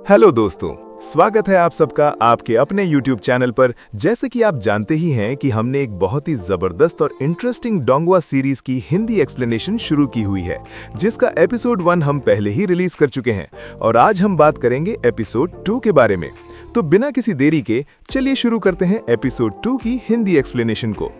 Hello दोस्तों, स्वागत है आप सबका आपके अपने YouTube चैनल पर। जैसे कि आप जानते ही हैं कि हमने एक बहुत ही जबरदस्त और इंटरेस्टिंग डोंगवा सीरीज की हिंदी एक्सप्लेनेशन शुरू की हुई है, जिसका एपिसोड 1 हम पहले ही रिलीज कर चुके हैं और आज हम बात करेंगे एपिसोड 2 के बारे में। तो बिना किसी देरी के चलिए शुरू करते हैं एपिसोड 2 की हिंदी एक्सप्लेनेशन को।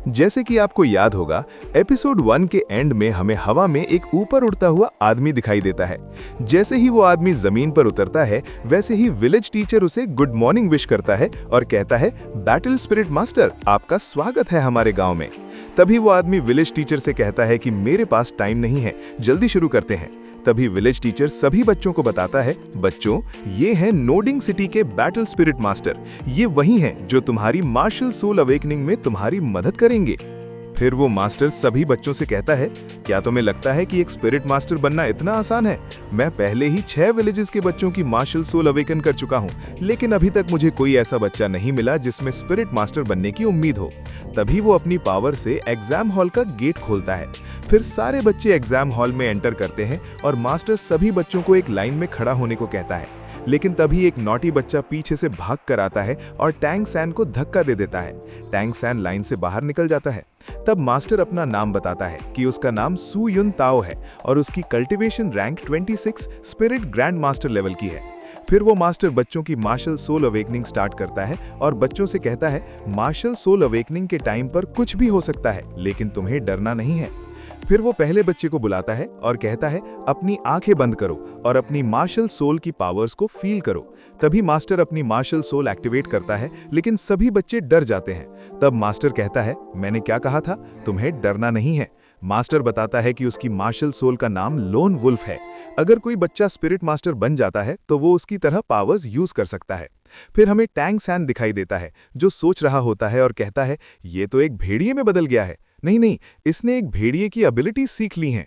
जैसे कि आपको याद होगा, एपिसोड 1 के एंड में हमें हवा में एक ऊपर उड़ता हुआ आदमी दिखाई देता है। जैसे ही वो आदमी जमीन पर उतरता है, वैसे ही विलेज टीचर उसे गुड मॉर्निंग विश करता है और कहता है, बैटल स्पिरिट मास्टर, आपका स्वागत है हमारे गांव में। तभी वो आदमी विलेज टीचर से कहता है कि मेरे पास टाइम नहीं है, जल्दी शुरू करते हैं। तभी विलेज टीचर सभी बच्चों को बताता है, बच्चों, ये हैं नोडिंग सिटी के बैटल स्पिरिट मास्टर। ये वही हैं जो तुम्हारी मार्शल सोल अवेकनिंग में तुम्हारी मदद करेंगे। फिर वो मास्टर सभी बच्चों से कहता है, क्या तुम्हें लगता है कि एक स्पिरिट मास्टर बनना इतना आसान है? मैं पहले ही 6 विलेजेस के बच्चों की मार्शल सोल अवेकन कर चुका हूँ, लेकिन अभी तक मुझे कोई ऐसा बच्चा नहीं मिला जिसमें स्पिरिट मास्टर बनने की उम्मीद हो। तभी वो अपनी पावर से एग्जाम हॉल का गेट खोलता है। फिर सारे बच्चे एग्जाम हॉल में एंटर करते हैं और मास्टर सभी बच्चों को एक लाइन में खड़ा होने को कहता है। लेकिन तभी एक नॉटी बच्चा पीछे से भाग कर आता है और टैंग सैन को धक्का दे देता है। टैंग सैन लाइन से बाहर निकल जाता है। तब मास्टर अपना नाम बताता है कि उसका नाम सू युन ताओ है और उसकी cultivation rank 26 spirit grand master level की है। फिर वो मास्टर बच्चों की मार्शल सोल अवेकनिंग स्टार्ट करता है और बच्चों से कहता है, मार्शल सोल अवेकनिंग के टाइम पर कुछ भी हो सकता है, लेकिन तुम्हें डरना नहीं है। फिर वो पहले बच्चे को बुलाता है और कहता है, अपनी आंखें बंद करो और अपनी मार्शल सोल की पावर्स को फील करो। तभी मास्टर अपनी मार्शल सोल एक्टिवेट करता है, लेकिन सभी बच्चे डर जाते हैं। तब मास्टर कहता है, मैंने क्या कहा था, तुम्हें डरना नहीं है। मास्टर बताता है कि उसकी मार्शल सोल का नाम लोन वुल्फ है। अगर कोई बच्चा स्पिरिट मास्टर बन जाता है तो वो उसकी तरह पावर्स यूज कर सकता है। फिर हमें टैंग सैन दिखाई देता है, जो सोच रहा होता है और कहता है, ये तो एक भेड़िए में बदल गया है। नहीं, इसने एक भेड़िए की एबिलिटी सीख ली हैं।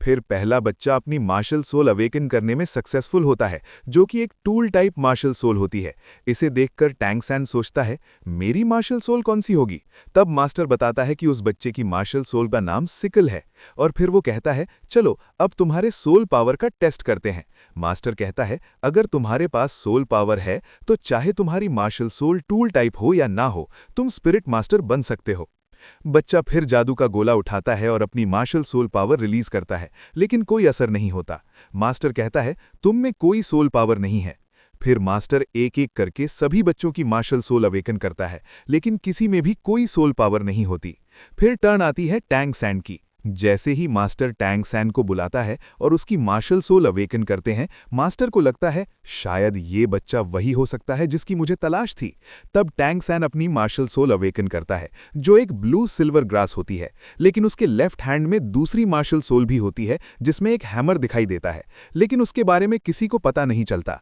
फिर पहला बच्चा अपनी मार्शल सोल अवेकन करने में सक्सेसफुल होता है, जो कि एक टूल टाइप मार्शल सोल होती है। इसे देखकर टैंग सैन सोचता है, मेरी मार्शल सोल कौन सी होगी? तब मास्टर बताता है कि उस बच्चे की मार्शल सोल का नाम सिकल है। और फिर वो कहता है, चलो अब तुम्हारे सोल पावर का टेस्ट करते हैं। मास्टर कहता है, अगर तुम्हारे पास सोल पावर है तो चाहे तुम्हारी मार्शल सोल टूल टाइप हो या ना हो, तुम स्पिरिट मास्टर बन सकते हो। बच्चा फिर जादू का गोला उठाता है और अपनी मार्शल सोल पावर रिलीज करता है, लेकिन कोई असर नहीं होता। मास्टर कहता है, तुम में कोई सोल पावर नहीं है। फिर मास्टर एक एक करके सभी बच्चों की मार्शल सोल अवेकन करता है, लेकिन किसी में भी कोई सोल पावर नहीं होती। फिर टर्न आती है टैंग सैन की। जैसे ही मास्टर टैंग सैन को बुलाता है और उसकी मार्शल सोल अवेकन करते हैं, मास्टर को लगता है शायद ये बच्चा वही हो सकता है जिसकी मुझे तलाश थी। तब टैंग सैन अपनी मार्शल सोल अवेकन करता है, जो एक ब्लू सिल्वर ग्रास होती है, लेकिन उसके लेफ्ट हैंड में दूसरी मार्शल सोल भी होती है जिसमें एक हैमर दिखाई देता है, लेकिन उसके बारे में किसी को पता नहीं चलता।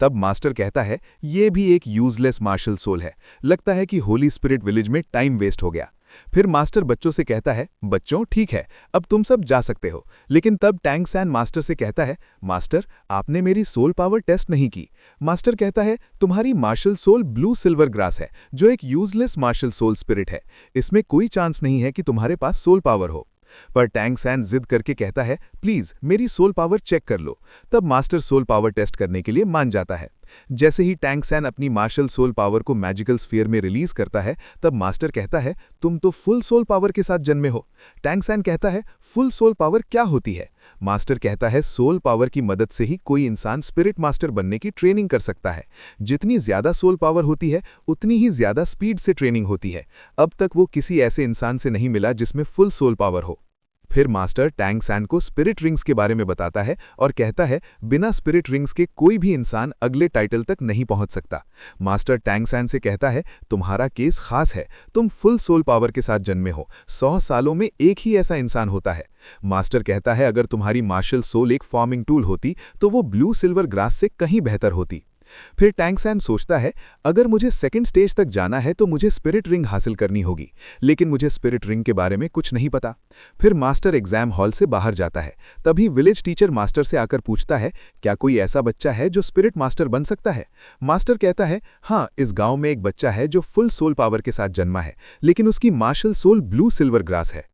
तब मास्टर कहता है, ये भी एक यूजलेस मार्शल सोल है, लगता है कि होली स्पिरिट विलेज में टाइम वेस्ट हो गया। फिर मास्टर बच्चों से कहता है, बच्चों ठीक है, अब तुम सब जा सकते हो। लेकिन तब टैंग सैन मास्टर से कहता है, मास्टर आपने मेरी सोल पावर टेस्ट नहीं की। मास्टर कहता है, तुम्हारी martial soul blue silver grass है, जो एक यूजलेस मार्शल सोल स्पिरिट है। इसमें कोई चांस नहीं है कि तुम्हारे पास सोल पावर हो। पर टैंग सैन जिद करके कहता है, प्लीज मेरी सोल पावर चेक कर लो। तब मास्टर सोल पावर टेस्ट करने के लिए मान जाता है। जैसे ही टैंग सैन अपनी मार्शल सोल पावर को मैजिकल स्फीयर में रिलीज करता है, तब मास्टर कहता है, तुम तो फुल सोल पावर के साथ जन्मे हो। टैंग सैन कहता है, फुल सोल पावर क्या होती है? मास्टर कहता है, सोल पावर की मदद से ही कोई इंसान स्पिरिट मास्टर बनने की ट्रेनिंग कर सकता है। जितनी ज्यादा सोल पावर होती है, उतनी ही ज्यादा स्पीड से ट्रेनिंग होती है। अब तक वो किसी ऐसे इंसान से नहीं मिला जिसमें फुल सोल पावर हो। फिर मास्टर टैंग सैन को स्पिरिट रिंग्स के बारे में बताता है और कहता है, बिना स्पिरिट रिंग्स के कोई भी इंसान अगले टाइटल तक नहीं पहुंच सकता। मास्टर टैंग सैन से कहता है, तुम्हारा केस खास है, तुम फुल सोल पावर के साथ जन्मे हो। 100 सालों में एक ही ऐसा इंसान होता है। मास्टर कहता है, अगर तुम्हारी मार्शल सोल एक फॉर्मिंग टूल होती तो वो ब्लू सिल्वर ग्रास से कहीं बेहतर होती। फिर टैंग सैन सोचता है, अगर मुझे सेकंड स्टेज तक जाना है तो मुझे स्पिरिट रिंग हासिल करनी होगी, लेकिन मुझे स्पिरिट रिंग के बारे में कुछ नहीं पता। फिर मास्टर एग्जाम हॉल से बाहर जाता है। तभी विलेज टीचर मास्टर से आकर पूछता है, क्या कोई ऐसा बच्चा है जो स्पिरिट मास्टर बन सकता है? मास्टर कहता है, हाँ, इस गांव में एक बच्चा है जो फुल सोल पावर के साथ जन्मा है, लेकिन उसकी martial soul blue silver grass है।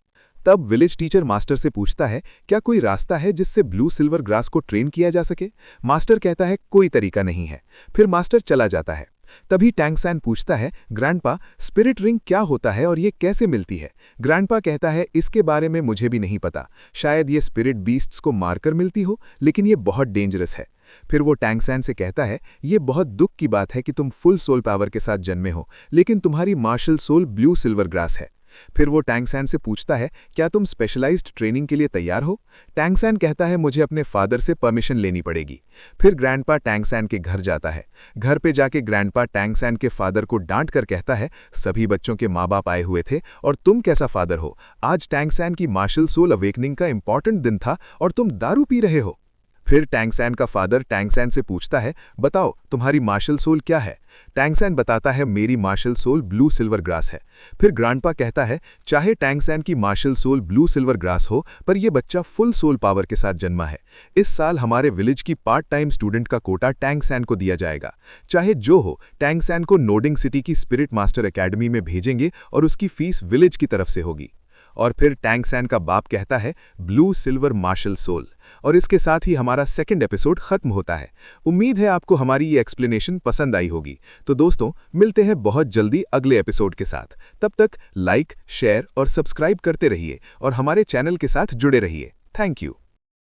तब विलेज टीचर मास्टर से पूछता है, क्या कोई रास्ता है जिससे ब्लू सिल्वर ग्रास को ट्रेन किया जा सके? मास्टर कहता है, कोई तरीका नहीं है। फिर मास्टर चला जाता है। तभी टैंगसैन पूछता है, ग्रैंडपा, स्पिरिट रिंग क्या होता है और ये कैसे मिलती है? ग्रैंडपा कहता है, इसके बारे में मुझे भी नहीं पता। शायद ये स्पिरिट बीस्ट्स को मारकर मिलती हो, लेकिन ये बहुत डेंजरस है। फिर वो टैंगसैन से कहता है, ये बहुत दुख की बात है कि तुम फुल सोल पावर के साथ जन्मे हो, लेकिन तुम्हारी martial soul blue silver grass है। फिर वो टैंगसैन से पूछता है, क्या तुम स्पेशलाइज्ड ट्रेनिंग के लिए तैयार हो? टैंगसैन कहता है, मुझे अपने फादर से परमिशन लेनी पड़ेगी। फिर ग्रैंडपा टैंगसैन के घर जाता है। घर पे जाके ग्रैंडपा टैंगसैन के फादर को डांट कर कहता है, सभी बच्चों के माँ बाप आए हुए थे और तुम कैसा फादर हो? आज टैंगसैन की मार्शल सोल अवेकनिंग का इंपॉर्टेंट दिन था और तुम दारू पी रहे हो। फिर टैंगसैन का फादर टैंगसैन से पूछता है, बताओ तुम्हारी मार्शल सोल क्या है? टैंगसैन बताता है, मेरी martial soul blue silver grass है। फिर ग्रैंडपा कहता है, चाहे टैंगसैन की martial soul blue silver grass हो, पर यह बच्चा फुल सोल पावर के साथ जन्मा है। इस साल हमारे विलेज की पार्ट टाइम स्टूडेंट का कोटा टैंगसैन को दिया जाएगा। चाहे जो हो, टैंगसैन को नोडिंग सिटी की स्पिरिट मास्टर एकेडमी में भेजेंगे और उसकी फीस विलेज की तरफ से होगी। और फिर टैंगसैन का बाप कहता है, ब्लू सिल्वर मार्शल सोल। और इसके साथ ही हमारा सेकंड एपिसोड खत्म होता है। उम्मीद है आपको हमारी ये एक्सप्लेनेशन पसंद आई होगी। तो दोस्तों, मिलते हैं बहुत जल्दी अगले एपिसोड के साथ। तब तक लाइक, शेयर और सब्सक्राइब करते रहिए और हमारे चैनल के साथ जुड़े रहिए। Thank you.